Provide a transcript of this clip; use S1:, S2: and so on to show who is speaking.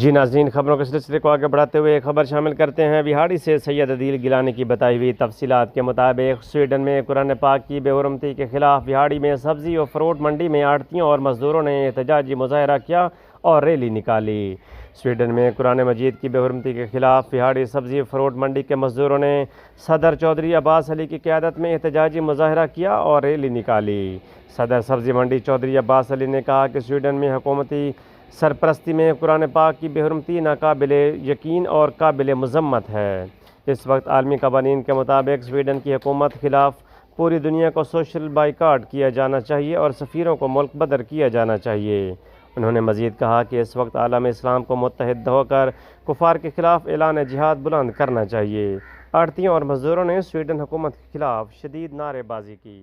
S1: जी नाज़रीन, खबरों के सिलसिले को आगे बढ़ाते हुए खबर शामिल करते हैं। बिहाड़ी से सैयद अदील गिलानी की बताई हुई तफसीलात के मुताबिक स्वीडन में कुरान पाक की बेहुरमती के खिलाफ बिहाड़ी में सब्ज़ी और फ्रूट मंडी में आड़तियों और मज़दूरों ने एहतजाजी मुजाहरा किया और रैली निकाली। स्वीडन में कुरान मजीद की बेहुरमती के खिलाफ बिहाड़ी सब्ज़ी फ्रूट मंडी के मज़दूरों ने सदर चौधरी अब्बास अली की क़यादत में एहतजाजी मुजाहरा किया और रैली निकाली। सदर सब्ज़ी मंडी चौधरी अब्बास अली ने कहा कि स्वीडन में हुकूमती सरपरस्ती में कुरान पाक की बेहुरमती नाकाबिले यकीन और काबिल मज़म्मत है। इस वक्त आलमी कवानीन के मुताबिक स्वीडन की हुकूमत ख़िलाफ़ पूरी दुनिया को सोशल बाइकाट किया जाना चाहिए और सफ़ीरों को मुल्क बदर किया जाना चाहिए। उन्होंने मज़ीद कहा कि इस वक्त आलम इस्लाम को मुत्तहिद होकर कुफ़ार के ख़िलाफ़ ऐलान जिहाद बुलंद करना चाहिए। आड़तियों और मज़दूरों ने स्वीडन हुकूमत के ख़िलाफ़ शदीद नारेबाजी की।